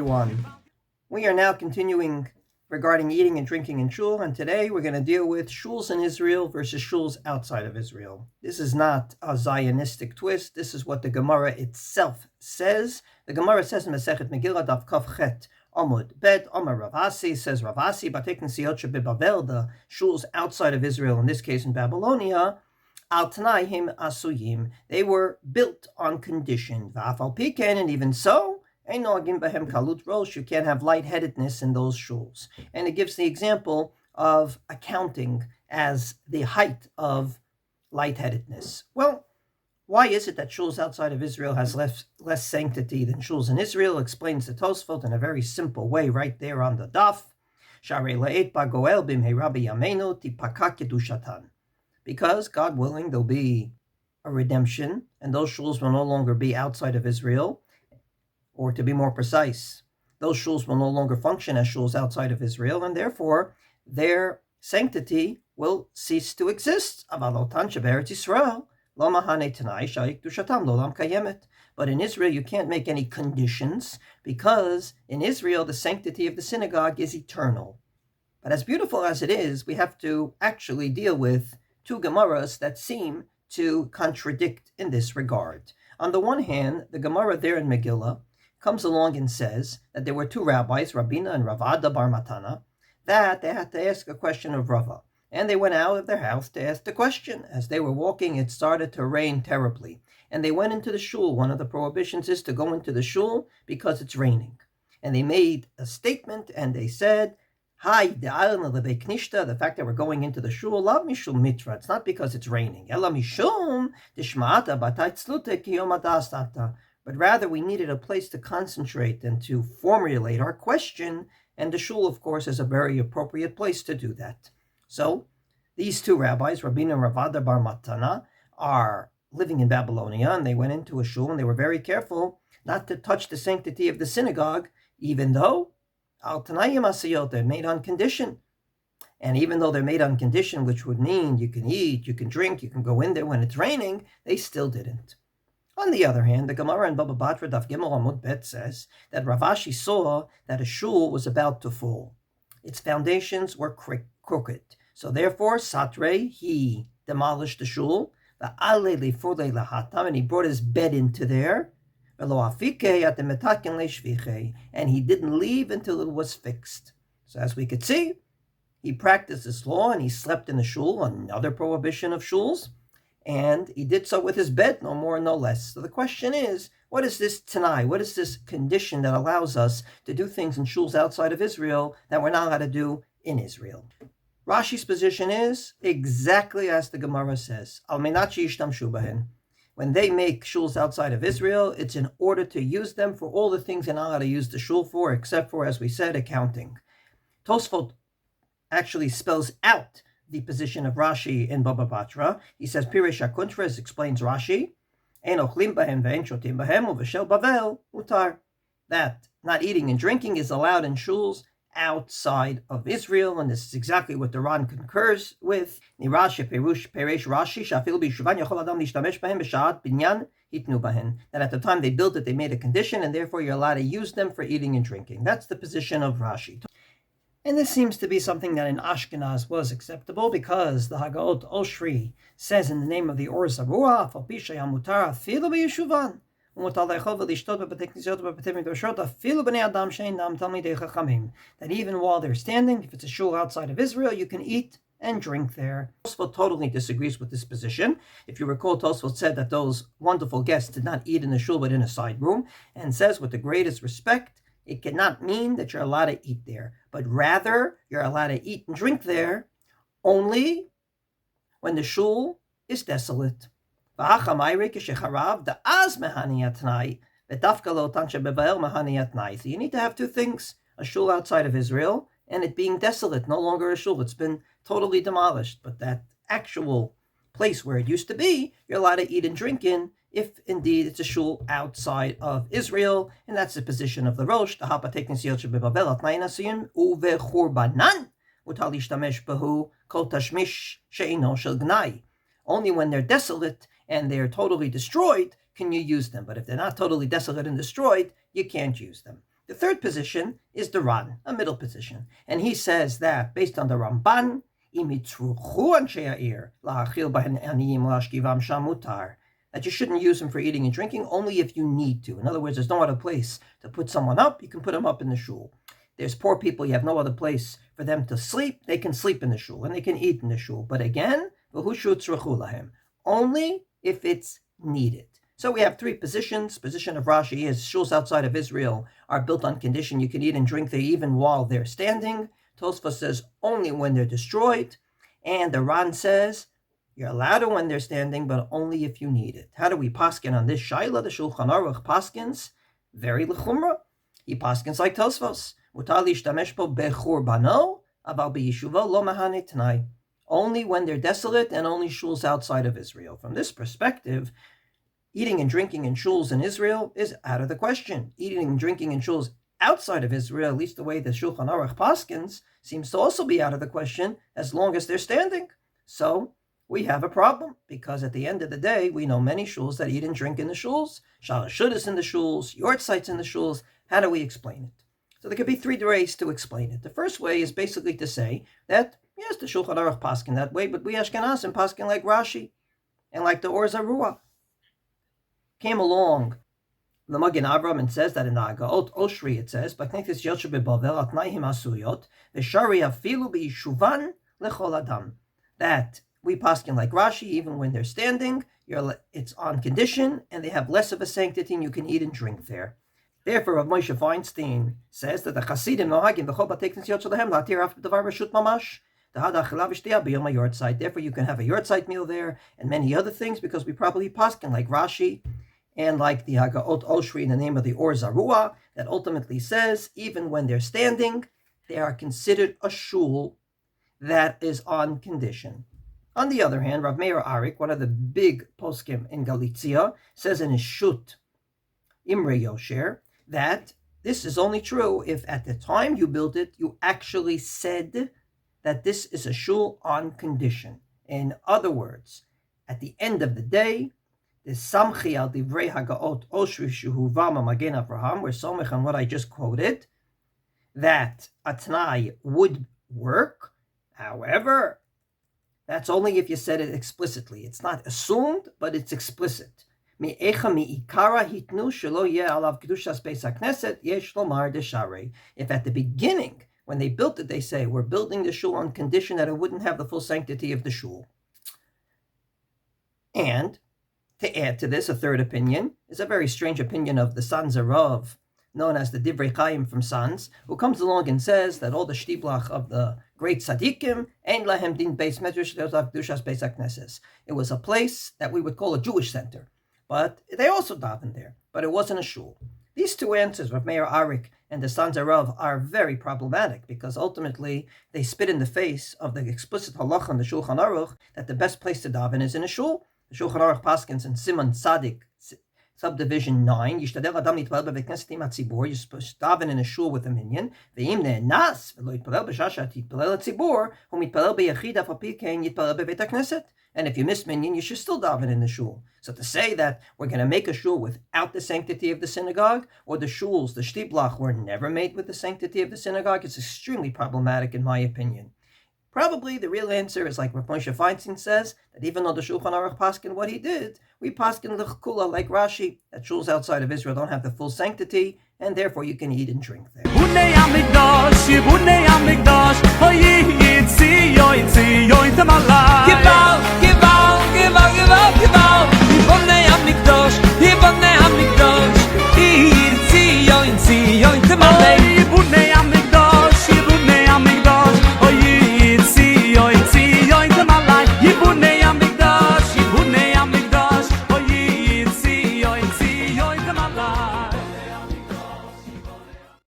everyone. We are now continuing regarding eating and drinking in shul, and today we're going to deal with shuls in Israel versus shuls outside of Israel. This is not a Zionistic twist. This is what the Gemara itself says. The Gemara says in Masechet Megillah, Daf Kaf Chet Amud Bet Amar Ravasi, says Ravasi, Batek Nesiot Shebebavel, the shuls outside of Israel, in this case in Babylonia, Al Tanaihim Asuyim, they were built on condition. Va'afal Piken, and even so, you can't have lightheadedness in those shuls. And it gives the example of accounting as the height of lightheadedness. Well, why is it that shuls outside of Israel has less sanctity than shuls in Israel? Explains the Tosfot in a very simple way right there on the daf. Because, God willing, there'll be a redemption, and those shuls will no longer be outside of Israel. Or to be more precise, those shuls will no longer function as shuls outside of Israel, and therefore their sanctity will cease to exist. But in Israel, you can't make any conditions, because in Israel, the sanctity of the synagogue is eternal. But as beautiful as it is, we have to actually deal with two Gemaras that seem to contradict in this regard. On the one hand, the Gemara there in Megillah comes along and says that there were two rabbis, Rabina and Ravada Bar Matana, that they had to ask a question of Rava. And they went out of their house to ask the question. As they were walking, it started to rain terribly. And they went into the shul. One of the prohibitions is to go into the shul because it's raining. And they made a statement and they said, Hi, the fact that we're going into the shul, lav mishum mitra. It's not because it's raining. Ela mishum dishma'ata bataitzlute kiyomadastata. But rather we needed a place to concentrate and to formulate our question, and the shul, of course, is a very appropriate place to do that. So these two rabbis, Rabina and Ravada Bar Matana, are living in Babylonia, and they went into a shul, and they were very careful not to touch the sanctity of the synagogue, even though Al Tanayim Asiyot, they're made on condition. And even though they're made on condition, which would mean you can eat, you can drink, you can go in there when it's raining, they still didn't. On the other hand, the Gemara in Baba Batra Daf Gimel Amud Bet says that Ravashi saw that a shul was about to fall. Its foundations were crooked. So therefore, Satre, he demolished the shul, the Ale Lefule Lahatam, and he brought his bed into there, and he didn't leave until it was fixed. So as we could see, he practiced this law and he slept in the shul, another prohibition of shuls, and he did so with his bed, no more, no less. So the question is, what is this Tanai? What is this condition that allows us to do things in shuls outside of Israel that we're not allowed to do in Israel? Rashi's position is exactly as the Gemara says. Al menachi yishtamshu bahen. When they make shuls outside of Israel, it's in order to use them for all the things they're not allowed to use the shul for, except for, as we said, accounting. Tosfot actually spells out the position of Rashi in Baba Batra. He says, Piresh HaKuntras explains Rashi, Ein ochlim bahem ve'en shotim bahem uveshel bavel utar. That not eating and drinking is allowed in shuls outside of Israel, and this is exactly what the Ran concurs with. That at the time they built it, they made a condition, and therefore you're allowed to use them for eating and drinking. That's the position of Rashi. And this seems to be something that in Ashkenaz was acceptable, because the Hagaot Oshri says in the name of the Or Zarua, that even while they're standing, if it's a shul outside of Israel, you can eat and drink there. Tosfot totally disagrees with this position. If you recall, Tosfot said that those wonderful guests did not eat in the shul but in a side room, and says with the greatest respect, it cannot mean that you're allowed to eat there, but rather you're allowed to eat and drink there only when the shul is desolate. So you need to have two things, a shul outside of Israel and it being desolate, no longer a shul. It's been totally demolished, but that actual place where it used to be, you're allowed to eat and drink in, if indeed it's a shul outside of Israel, and that's the position of the Rosh. Only when they're desolate and they're totally destroyed can you use them. But if they're not totally desolate and destroyed, you can't use them. The third position is the Ran, a middle position. And he says that, based on the Ramban, that you shouldn't use them for eating and drinking, only if you need to. In other words, there's no other place to put someone up. You can put them up in the shul. There's poor people, you have no other place for them to sleep. They can sleep in the shul, and they can eat in the shul. But again, only if it's needed. So we have three positions. Position of Rashi is shuls outside of Israel are built on condition you can eat and drink there even while they're standing. Tosfos says only when they're destroyed. And the Ran says you're allowed to when they're standing, but only if you need it. How do we paskin on this shaila? The Shulchan Aruch paskins very lechumra. He paskins like Tosfos. Mutar lishtamesh bo bechurbanot, aval beyeshuva lo mahane t'nai. Only when they're desolate and only shuls outside of Israel. From this perspective, eating and drinking in shuls in Israel is out of the question. Eating and drinking in shuls outside of Israel, at least the way the Shulchan Aruch paskins, seems to also be out of the question as long as they're standing. So we have a problem, because at the end of the day, we know many shuls that eat and drink in the shuls, shuls in the shuls, yortzites in the shuls. How do we explain it? So there could be three ways to explain it. The first way is basically to say that, yes, the Shulchan Aruch paskin that way, but we Ashkenazim paskin like Rashi and like the Or Zarua. Came along the Magen Avram and says that in the Agaot Oshri it says, "Baknekes Yoshe beBavel atnayim asuyot v'shari afilu b'yishuvan lechol adam." That we paskin like Rashi, even when they're standing, it's on condition, and they have less of a sanctity, and you can eat and drink there. Therefore, Rav Moshe Feinstein says that the Chasidim nohagim b'chol batei knesiyot shelahem latir af b'davar reshut mamash. Therefore, you can have a yortzeit meal there and many other things, because we probably paskin like Rashi and like the Hagaot Oshri in the name of the Or Zarua, that ultimately says even when they're standing, they are considered a shul that is on condition. On the other hand, Rav Meir Arik, one of the big poskim in Galicia, says in his Shut Imre Yosher that this is only true if at the time you built it, you actually said that this is a shul on condition. In other words, at the end of the day, the Samchi al Divrei Hagaot Oshri Shehuvama Magen Avraham, we're somech on what I just quoted, that a Tnai would work. However, that's only if you said it explicitly. It's not assumed, but it's explicit. If at the beginning, when they built it, they say, we're building the shul on condition that it wouldn't have the full sanctity of the shul. And to add to this, a third opinion is a very strange opinion of the Sons of Rav, known as the Divrei Chaim from Sons, who comes along and says that all the shtiblach of the great tzaddikim, ein lahem din beis medrash kedushas beis hakneses. It was a place that we would call a Jewish center, but they also davened there, but it wasn't a shul. These two answers, Rav Meir Arik and the Sons of Rav, are very problematic, because ultimately they spit in the face of the explicit halacha in the Shulchan Aruch that the best place to daven is in a shul. The Shulchan Aruch paskins in Siman Tzadik, subdivision 9, Yishtadel Adam Nitpalel B'Beit Knesset Im HaTzibur, you're supposed to daven in a shul with a minyan, Ve'im ne'enas, Ve'lo Yitpalel B'Shasha Yitpalel HaTzibur, Hu Mitpalel B'Yachid Af Al Pi Kein Yitpalel B'Beit HaKnesset. And if you miss minyan, you should still daven in the shul. So to say that we're going to make a shul without the sanctity of the synagogue, or the shuls, the shtiblach, were never made with the sanctity of the synagogue, is extremely problematic in my opinion. Probably the real answer is like Rav Moshe Feinstein says, that even though the Shulchan Aruch paskin what he did, we paskin l'chkula like Rashi, that shuls outside of Israel don't have the full sanctity, and therefore you can eat and drink there.